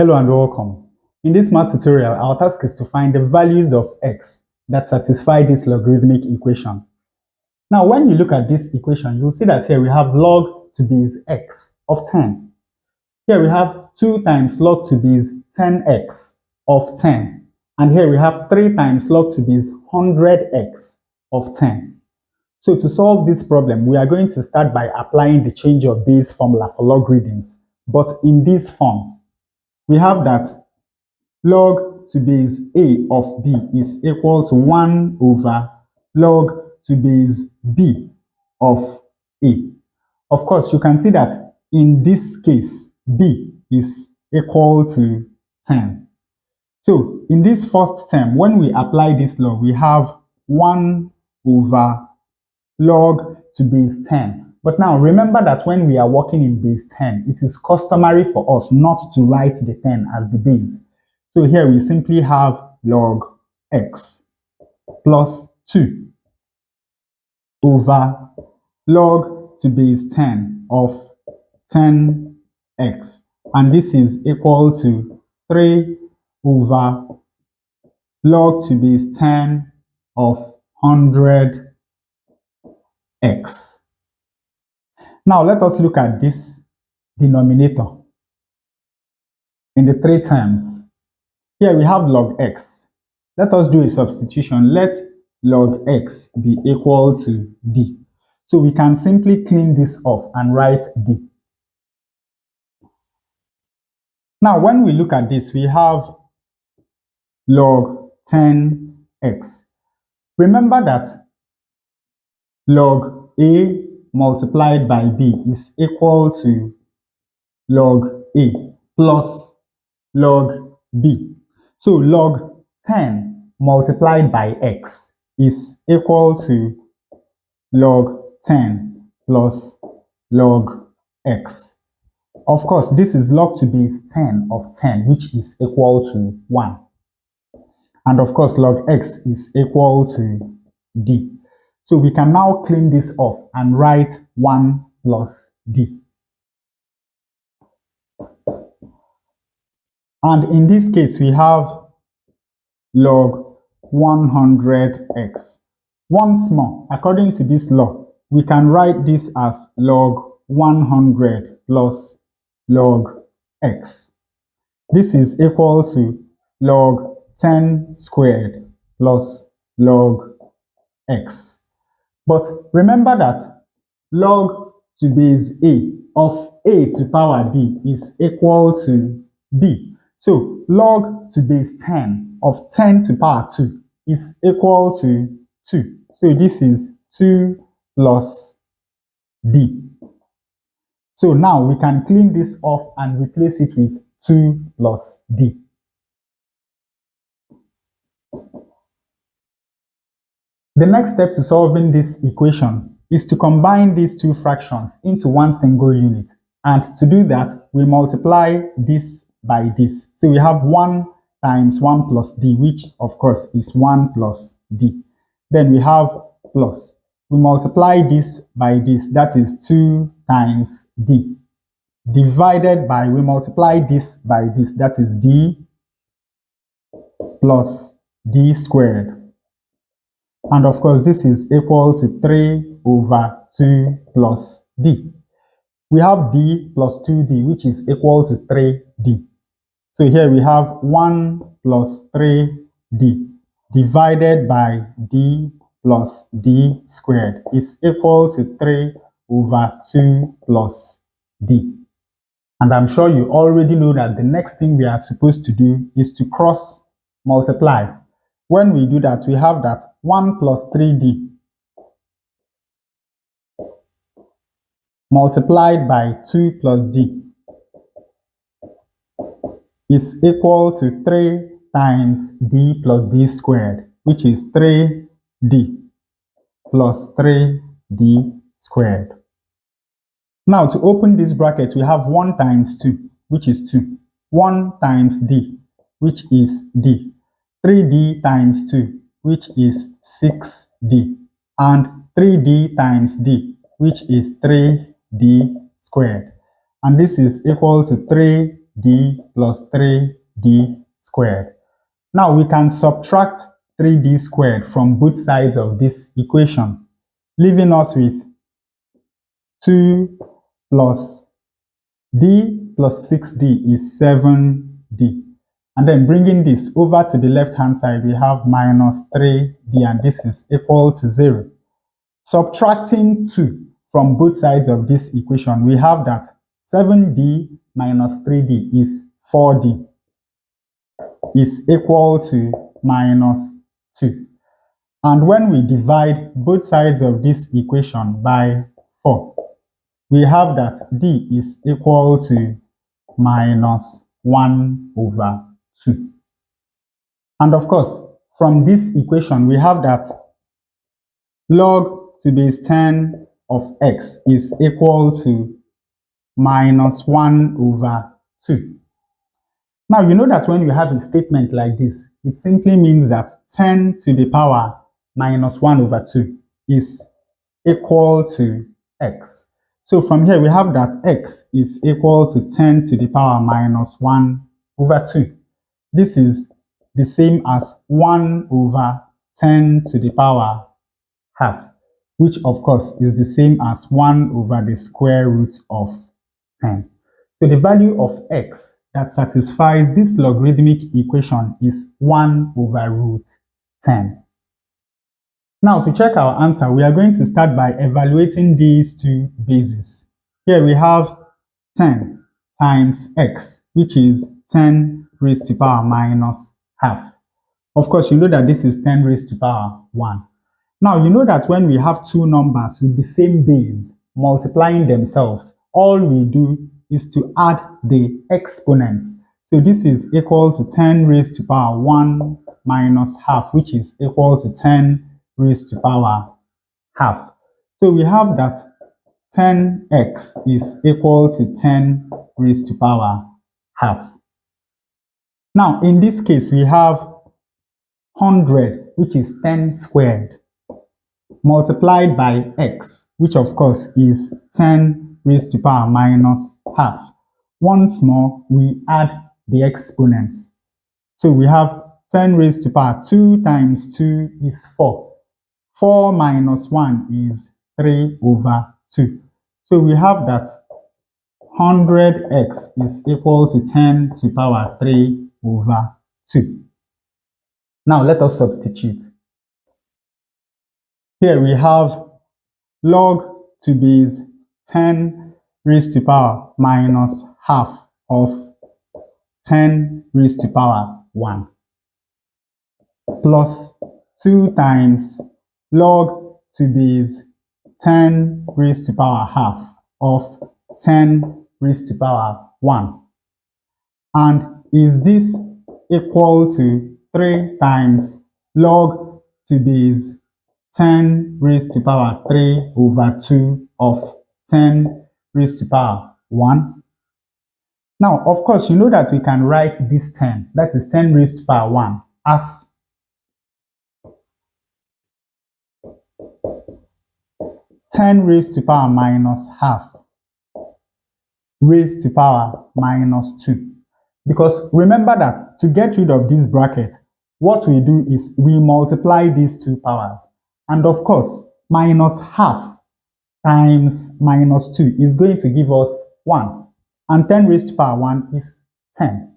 Hello and welcome. In this math tutorial, our task is to find the values of x that satisfy this logarithmic equation. Now, when you look at this equation, you'll see that here we have log to base x of 10. Here we have 2 times log to base 10x of 10. And here we have 3 times log to base 100x of 10. So to solve this problem, we are going to start by applying the change of base formula for logarithms, but in this form. We have that log to base a of b is equal to 1 over log to base b of a. Of course, you can see that in this case, b is equal to 10. So in this first term, when we apply this law, we have 1 over log to base 10. But now remember that when we are working in base 10, it is customary for us not to write the 10 as the base. So here we simply have log x plus 2 over log to base 10 of 10x. And this is equal to 3 over log to base 10 of 100x. Now let us look at this denominator in the 3 terms. Here we have log x. Let us do a substitution. Let log x be equal to d. So we can simply clean this off and write d. Now when we look at this, we have log 10x. Remember that log a multiplied by b is equal to log a plus log b. So log 10 multiplied by x is equal to log 10 plus log x. Of course, this is log to base 10 of 10, which is equal to 1. And of course, log x is equal to d. So we can now clean this off and write 1 plus d. And in this case, we have log 100x. Once more, according to this law, we can write this as log 100 plus log x. This is equal to log 10 squared plus log x. But remember that log to base a of a to power b is equal to b. So log to base 10 of 10 to power 2 is equal to 2. So this is 2 plus d. So now we can clean this off and replace it with 2 plus d. The next step to solving this equation is to combine these two fractions into one single unit. And to do that, we multiply this by this. So we have 1 times 1 plus d, which of course is 1 plus d. Then we have plus. We multiply this by this, that is 2 times d. Divided by, we multiply this by this, that is d plus d squared. And of course, this is equal to 3 over 2 plus d. We have d plus 2d, which is equal to 3d. So here we have 1 plus 3d divided by d plus d squared is equal to 3 over 2 plus d. And I'm sure you already know that the next thing we are supposed to do is to cross multiply. When we do that, we have that 1 plus 3d multiplied by 2 plus d is equal to 3 times d plus d squared, which is 3d plus 3d squared. Now to open this bracket, we have 1 times 2, which is 2. 1 times d, which is d. 3d times 2, which is 6d. And 3d times d, which is 3d squared. And this is equal to 3 3d plus 3d squared. Now we can subtract 3d squared from both sides of this equation, leaving us with 2 plus d plus 6d is 7d. And then bringing this over to the left-hand side, we have minus 3d, and this is equal to 0. Subtracting 2 from both sides of this equation, we have that 7d minus 3d is 4d, is equal to minus 2. And when we divide both sides of this equation by 4, we have that d is equal to minus 1 over 2. And of course, from this equation, we have that log to base 10 of x is equal to minus 1 over 2. Now, you know that when you have a statement like this, it simply means that 10 to the power minus 1 over 2 is equal to x. So from here, we have that x is equal to 10 to the power minus 1 over 2. This is the same as 1 over 10 to the power half, which of course is the same as 1 over the square root of 10. So the value of x that satisfies this logarithmic equation is 1 over root 10. Now to check our answer, we are going to start by evaluating these two bases. Here we have 10 times x, which is 10 raised to power minus half. Of course, you know that this is 10 raised to power 1. Now, you know that when we have two numbers with the same base multiplying themselves, all we do is to add the exponents. So this is equal to 10 raised to power 1 minus half, which is equal to 10 raised to power half. So we have that 10x is equal to 10 raised to power half. Now, in this case, we have 100, which is 10 squared, multiplied by x, which of course is 10 raised to power minus half. Once more, we add the exponents. So we have 10 raised to power 2 times 2 is 4. 4 minus 1 is 3 over 2. So we have that 100x is equal to 10 to power 3 over 2. Now let us substitute. Here we have log to base 10 raised to power minus half of 10 raised to power 1 plus 2 times log to base 10 raised to power half of 10 raised to power 1. And is this equal to 3 times log to base 10 raised to power 3 over 2 of 10 raised to power 1? Now, of course, you know that we can write this 10, that is 10 raised to power 1, as 10 raised to power minus half raised to power minus 2. Because remember that to get rid of this bracket, what we do is we multiply these two powers. And of course, minus half times minus 2 is going to give us 1. And 10 raised to power 1 is 10.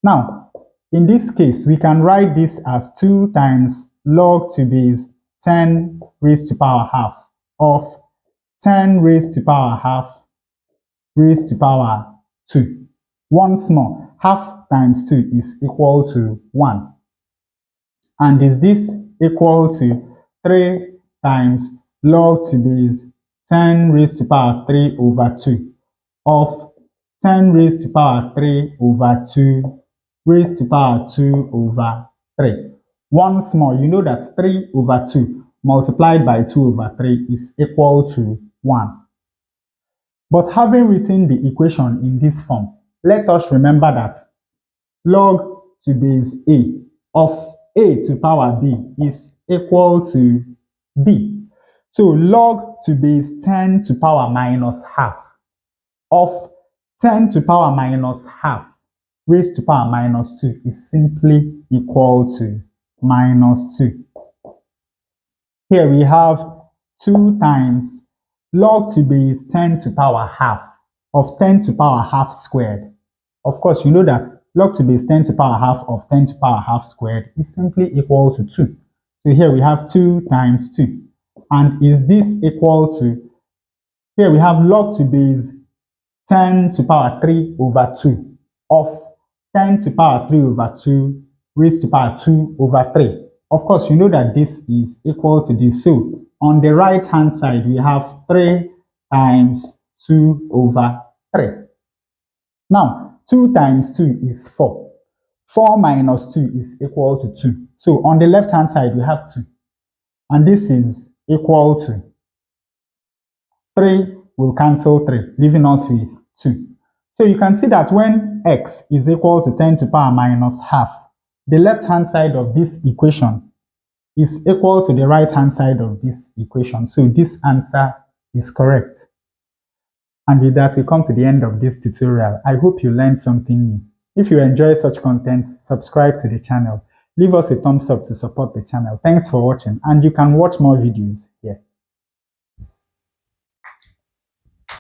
Now, in this case, we can write this as 2 times log to base 10 raised to power half of 10 raised to power half raised to power 2. Once more, half times 2 is equal to 1. And is this equal to 3 times log to base 10 raised to power 3 over 2 of 10 raised to power 3 over 2 raised to power 2 over 3. Once more, you know that 3 over 2 multiplied by 2 over 3 is equal to 1. But having written the equation in this form, let us remember that log to base a of a to power b is equal to b. So log to base 10 to power minus half of 10 to power minus half raised to power minus 2 is simply equal to minus 2. Here we have 2 times log to base 10 to power half of 10 to power half squared. Of course, you know that log to base 10 to power half of 10 to power half squared is simply equal to 2. So here we have 2 times 2. And is this equal to, here we have log to base 10 to power 3 over 2 of 10 to power 3 over 2 raised to power 2 over 3. Of course, you know that this is equal to this. So on the right hand side, we have 3 times 2 over 3. Now, 2 times 2 is 4. 4 minus 2 is equal to 2. So on the left hand side, we have 2. And this is equal to 3 will cancel 3, leaving us with 2. So you can see that when x is equal to 10 to power minus half, the left hand side of this equation is equal to the right hand side of this equation. So this answer is correct. And with that, we come to the end of this tutorial. I hope you learned something new. If you enjoy such content, subscribe to the channel. Leave us a thumbs up to support the channel. Thanks for watching, and you can watch more videos here.